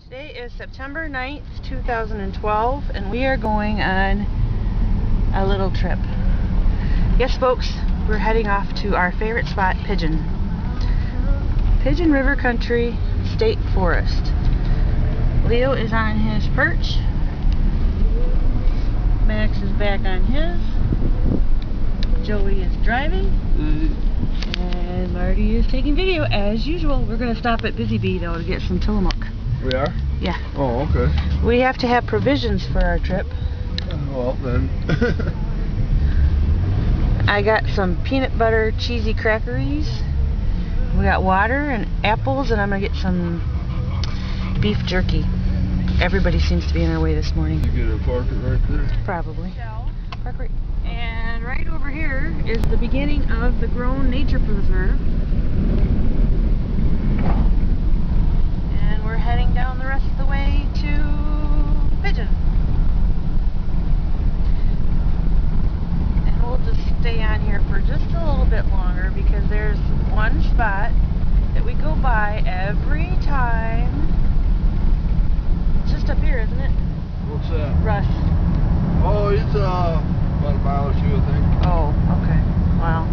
Today is September 9th, 2012, and we are going on a little trip. Yes, folks, we're heading off to our favorite spot, Pigeon River Country State Forest. Leo is on his perch. Max is back on his. Joey is driving. And Marty is taking video as usual. We're going to stop at Busy Bee though to get some Tillamook. We are? Yeah. Oh, okay. We have to have provisions for our trip. Well, then. I got some peanut butter cheesy crackeries. We got water and apples, and I'm going to get some beef jerky. Everybody seems to be on our way this morning. You get a park it right there? Probably. Park right. And right over here is the beginning of the Grown Nature Preserve. And we're heading down the rest of the way to Pigeon. And we'll just stay on here for just a little bit longer because there's one spot that we go by every time. It's just up here, isn't it? What's that? Russ. Oh, it's about a mile or two, I think. Oh, okay. Well,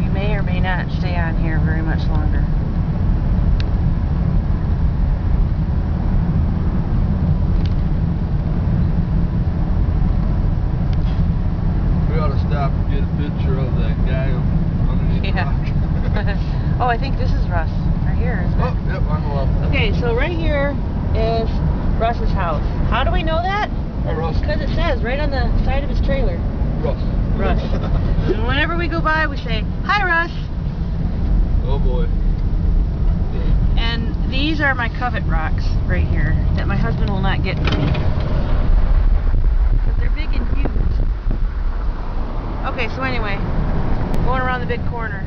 we may or may not stay on here very much longer. We ought to stop and get a picture of that guy underneath the rock. Oh, I think this is Russ. Right here, isn't it? Oh, yep, on the left. Okay, so right here is Russ's house. How do we know that? Hi, Russ. Because it says right on the side of his trailer. Russ. Russ. And whenever we go by, we say, "Hi, Russ." Oh, boy. And these are my covet rocks right here that my husband will not get to me. Because they're big and huge. Okay, so anyway, going around the big corner.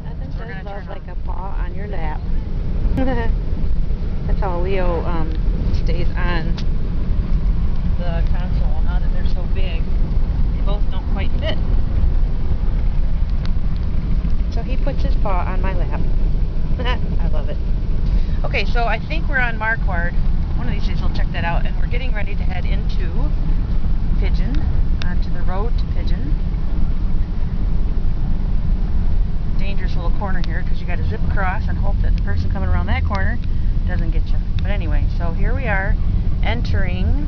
Nothing says love like a paw on your lap. That's how Leo stays on the console now that they're so big. They both don't quite fit. So he puts his paw on my lap. I love it. Okay, so I think we're on Marquard. One of these days we'll check that out. And we're getting ready to head into Pigeon, onto the road to Pigeon. Dangerous little corner here because you got to zip across and hope that the person coming around that corner doesn't get you. But anyway, so here we are entering.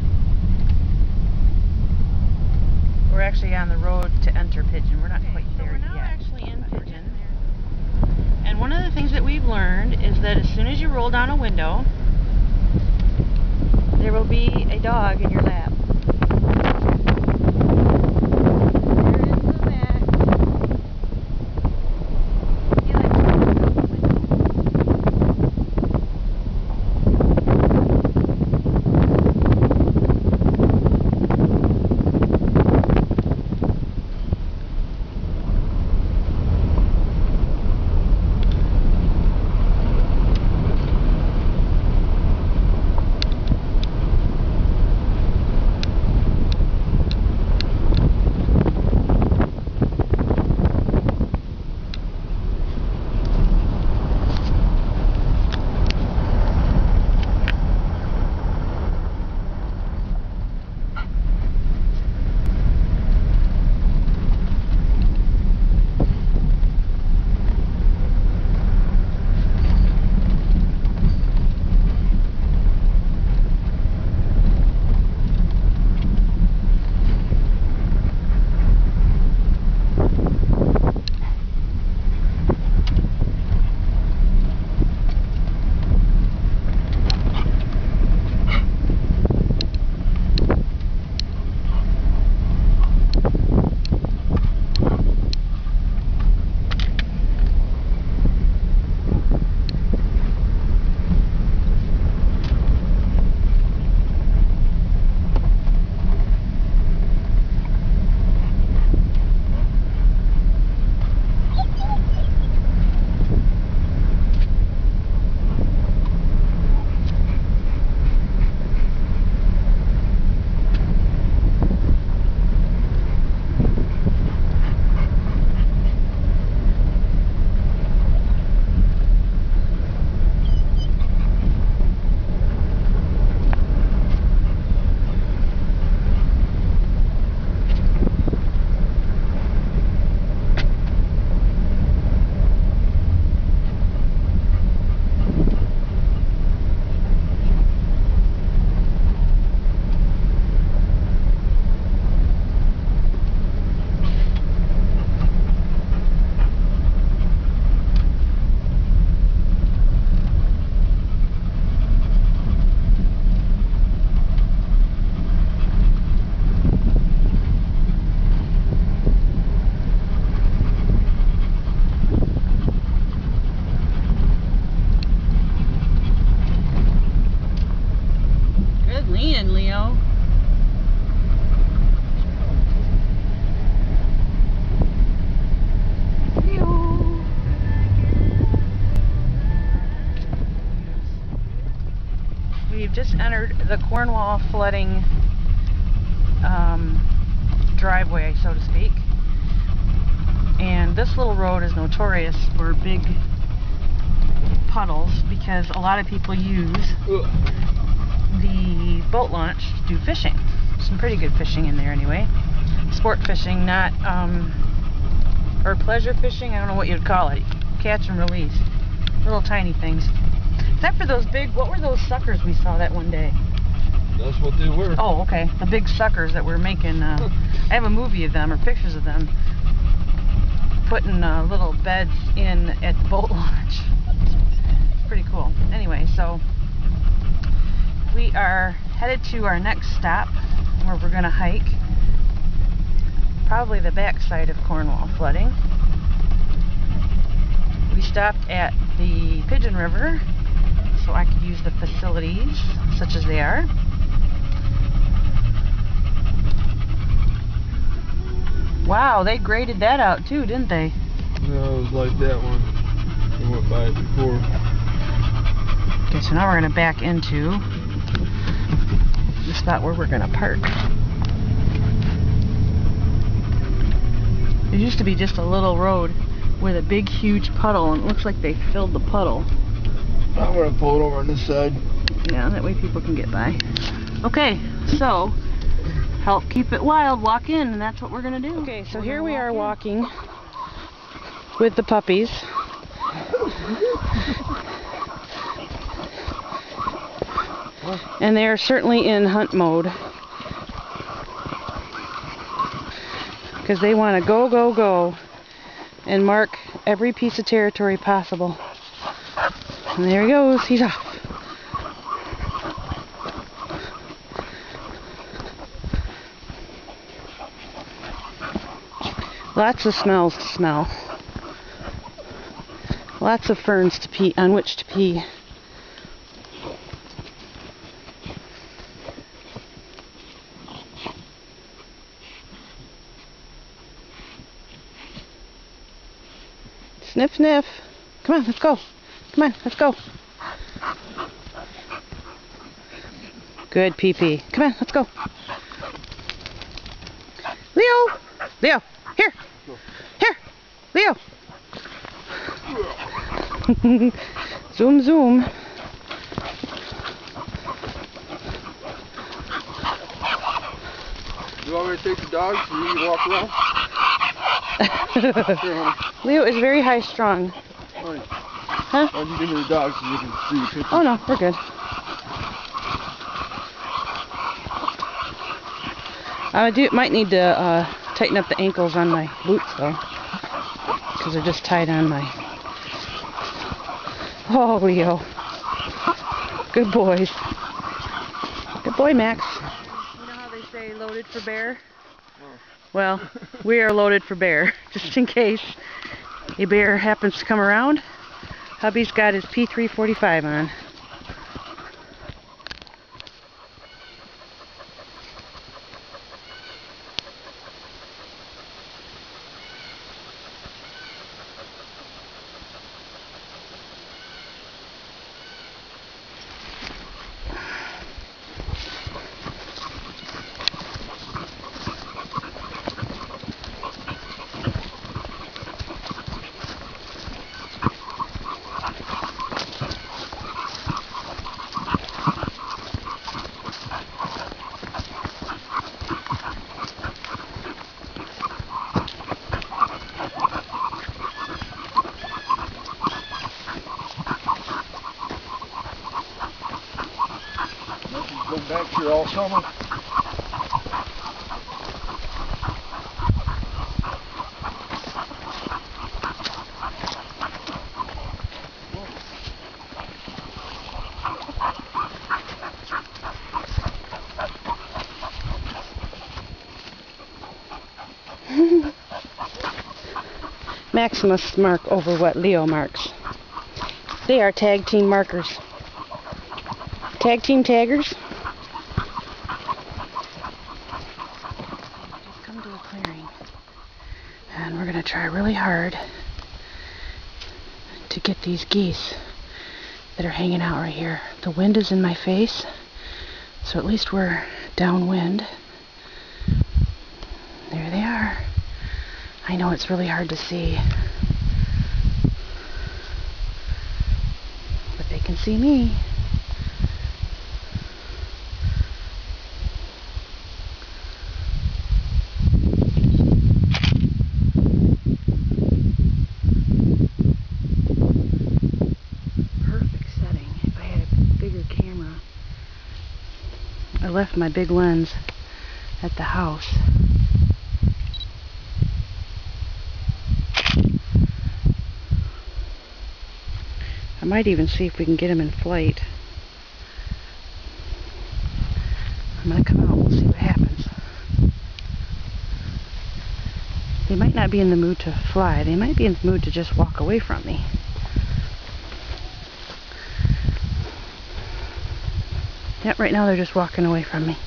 We're actually on the road to enter Pigeon. We're not quite there yet. We're now actually in Pigeon. And one of the things that we've learned is that as soon as you roll down a window, there will be a dog in your lap. we've just entered the Cornwall flooding driveway, so to speak. And this little road is notorious for big puddles because a lot of people use the boat launch to do fishing. Some pretty good fishing in there anyway. Sport fishing, not or pleasure fishing, I don't know what you'd call it. Catch and release. Little tiny things. Except for those big, what were those suckers we saw that one day? That's what they were. Oh, okay. The big suckers that we're making. I have a movie of them, or pictures of them, putting little beds in at the boat launch. It's pretty cool. Anyway, so we are headed to our next stop where we're going to hike. Probably the backside of Cornwall flooding. We stopped at the Pigeon River so I could use the facilities such as they are. Wow, they graded that out too, didn't they? No, it was like that one. We went by it before. Okay, so now we're going to back into the spot where we're going to park. There used to be just a little road with a big, huge puddle, and it looks like they filled the puddle. I'm going to pull it over on this side. Yeah, that way people can get by. Okay, so help keep it wild, walk in, and that's what we're going to do. Okay, so here we are walking with the puppies. And they are certainly in hunt mode. Because they want to go, go, go and mark every piece of territory possible. And there he goes, he's off. Lots of smells to smell. Lots of ferns to pee, on which to pee. Sniff, sniff. Come on, let's go. Come on, let's go. Good pee-pee. Come on, let's go. Leo! Leo, here! Here! Leo! Zoom, zoom. You want me to take the dogs so you can walk around? Leo is very high strung. Right. Huh? Why don't you give me the dogs so you can see the pictures? Oh no, we're good. I might need to tighten up the ankles on my boots though, because they're just tied on my. Oh, Leo. Good boys. Good boy, Max. You know how they say loaded for bear? Well, we are loaded for bear, just in case a bear happens to come around. Hubby's got his P345 on. Been back here all summer. Maximus mark over what Leo marks. They are tag team markers. Tag team taggers. Just come to a clearing. And we're going to try really hard to get these geese that are hanging out right here. The wind is in my face, so at least we're downwind. There they are. I know it's really hard to see, but they can see me. Perfect setting. If I had a bigger camera. I left my big lens at the house. I might even see if we can get them in flight. I'm going to come out and we'll see what happens. They might not be in the mood to fly. They might be in the mood to just walk away from me. Yep, right now they're just walking away from me.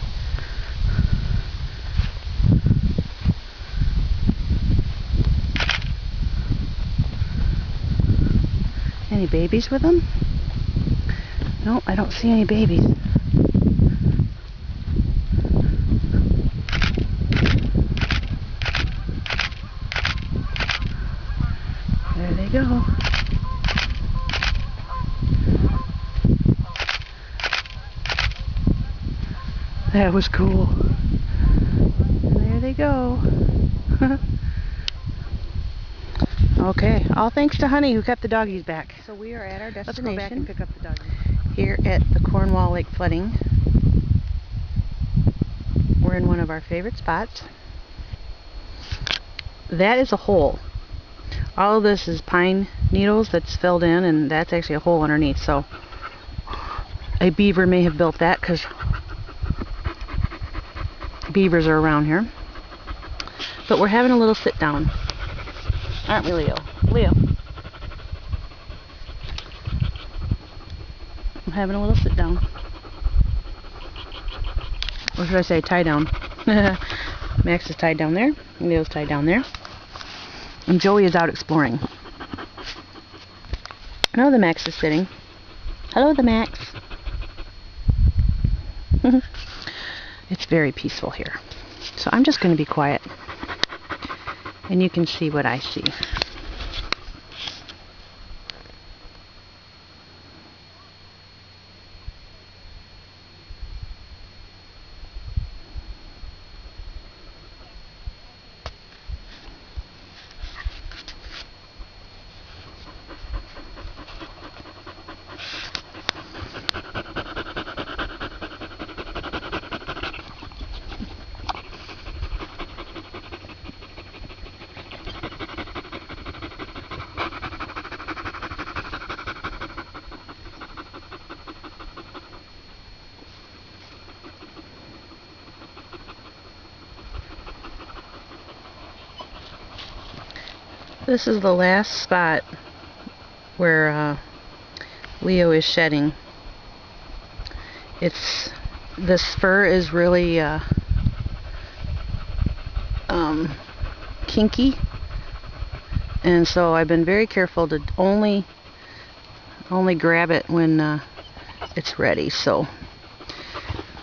Any babies with them? Nope, I don't see any babies. There they go. That was cool. There they go. Okay, all thanks to Honey who kept the doggies back. So we are at our destination. Let's go back and pick up the doggies. Here at the Cornwall Lake Flooding. We're in one of our favorite spots. That is a hole. All of this is pine needles that's filled in, and that's actually a hole underneath. So a beaver may have built that, because beavers are around here. But we're having a little sit down. Aren't we, Leo? Leo. I'm having a little sit down. Or should I say tie down? Max is tied down there. Leo's tied down there. And Joey is out exploring. Now the Max is sitting. Hello, the Max. It's very peaceful here. So I'm just going to be quiet. And you can see what I see. This is the last spot where Leo is shedding. This fur is really kinky, and so I've been very careful to only grab it when it's ready. So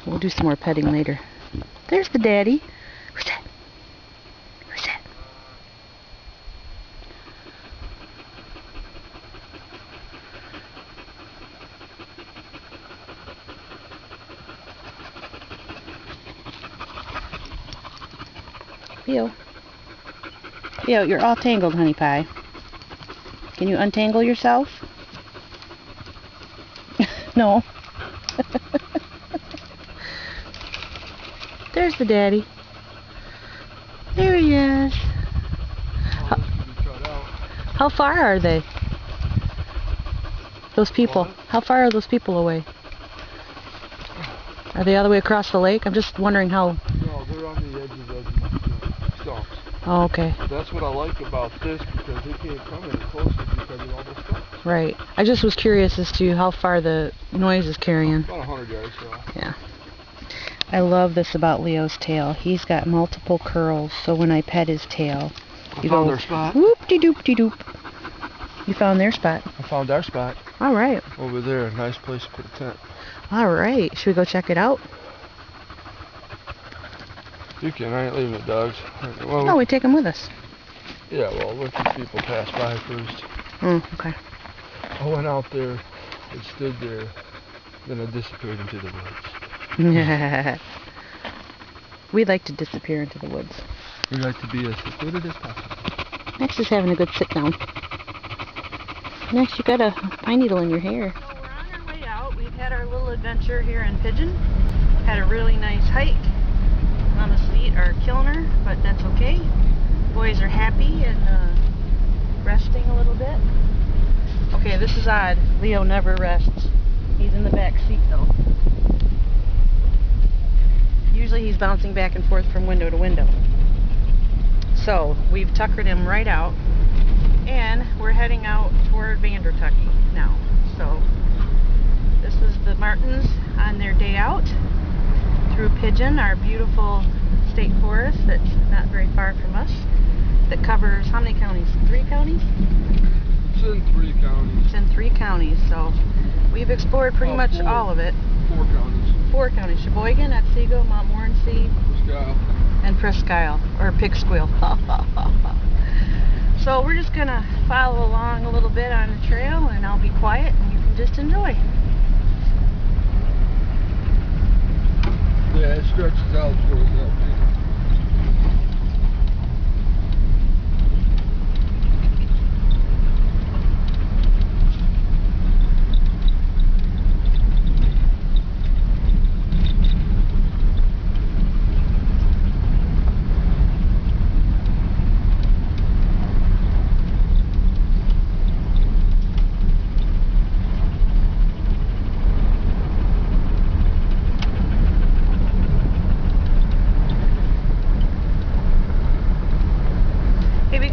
we'll do some more petting later. There's the daddy. Who's that? Who's that? Leo. Leo, you're all tangled, honey pie. Can you untangle yourself? No. There's the daddy. There he is. How far are they? Those people. How far are those people away? Are they all the way across the lake? I'm just wondering how... No, they're on the edges of the stumps. Oh, okay. That's what I like about this, because they can't come any closer because of all the stumps. Right. I just was curious as to how far the noise is carrying. About 100 yards, so. Yeah. I love this about Leo's tail. He's got multiple curls, so when I pet his tail, I found their spot. Whoop-de-doop-de-doop. You found their spot. I found our spot. All right. Over there, a nice place to put a tent. All right. Should we go check it out? You can. I ain't leaving the dogs. Well, No, we take them with us. yeah, well, let the people pass by first. Okay. I went out there and stood there, then I disappeared into the woods. We like to disappear into the woods. We like to be as secluded as possible. Next is having a good sit down. Next, you got a pine needle in your hair. So we're on our way out. We've had our little adventure here in Pigeon. Had a really nice hike. Mama's feet are killing her, but that's okay. Boys are happy and resting a little bit. Okay, this is odd. Leo never rests. He's in the back seat though. Usually he's bouncing back and forth from window to window. So we've tuckered him right out, and we're heading out toward Vanderbilt now. So this is the Martins on their day out through Pigeon, our beautiful state forest that's not very far from us, that covers how many counties? 3 counties? It's in 3 counties. It's in 3 counties, so we've explored pretty much all of it. 4 counties. 4 counties: Sheboygan, Otsego, Montmorency, Presque and Presque Isle, or Pipsqueal. So we're just gonna follow along a little bit on the trail, and I'll be quiet and you can just enjoy. Yeah, it stretches out towards that.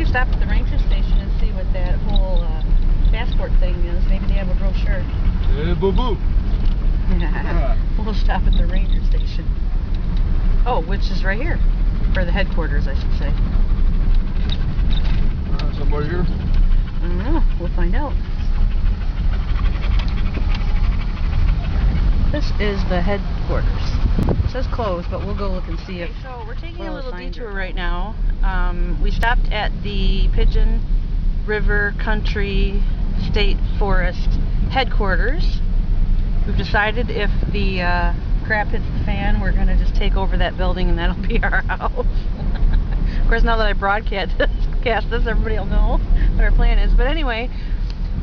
Stop at the ranger station and see what that whole passport thing is. Maybe they have a brochure. Hey, boo-boo. We'll stop at the ranger station. Oh, which is right here. Or the headquarters, I should say. Somewhere here? I don't know. We'll find out. This is the headquarters. It says closed, but we'll go look and see if... So we're taking a little detour right now. We stopped at the Pigeon River Country State Forest headquarters. We've decided if the crap hits the fan, we're going to just take over that building and that'll be our house. Of course, now that I broadcast this, everybody will know what our plan is. But anyway,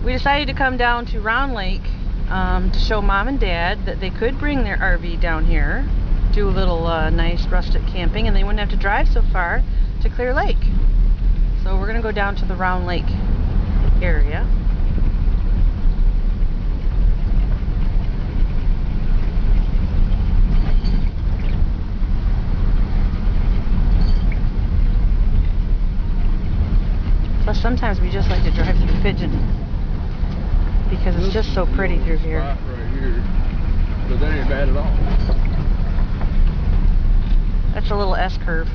we decided to come down to Round Lake to show Mom and Dad that they could bring their RV down here, do a little nice rustic camping, and they wouldn't have to drive so far to Clear Lake. So we're going to go down to the Round Lake area. Plus sometimes we just like to drive through Pigeon because it's just so pretty through here. Right here. But that ain't bad at all. That's a little S-curve.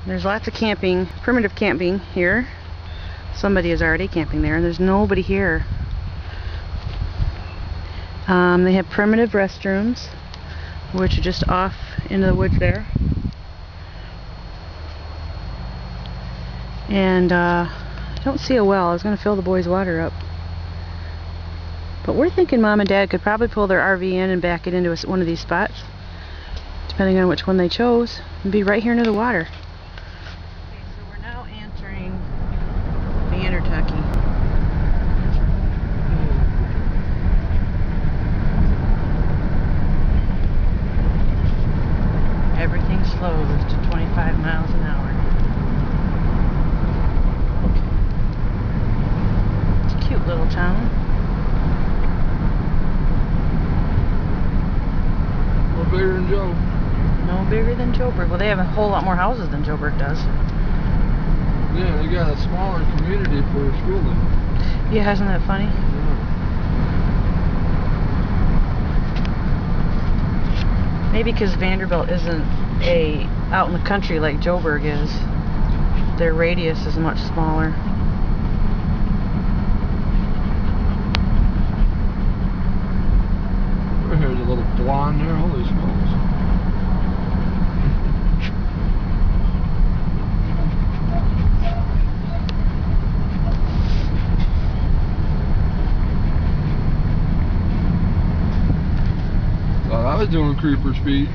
There's lots of camping, primitive camping here. Somebody is already camping there, and there's nobody here. They have primitive restrooms, which are just off into the woods there. And I don't see a well. I was going to fill the boys' water up. But we're thinking Mom and Dad could probably pull their RV in and back it into one of these spots, depending on which one they chose, and be right here near the water. Everything slows to 25 miles an hour. It's a cute little town. Joe. No bigger than Joburg. Well, they have a whole lot more houses than Joburg does. Yeah, they got a smaller community for schooling. Yeah, isn't that funny? Yeah. Maybe because Vanderbilt isn't out in the country like Joburg is. Their radius is much smaller. Here's a little blonde there, holy smokes. Thought I was doing creeper speed.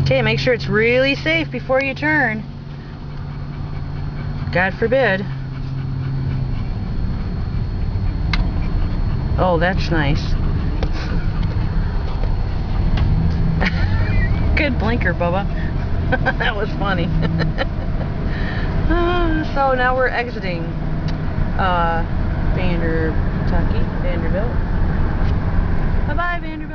Okay, make sure it's really safe before you turn. God forbid. Oh, that's nice. Good blinker, Bubba. That was funny. So now we're exiting Vanderbilt. Bye-bye, Vanderbilt.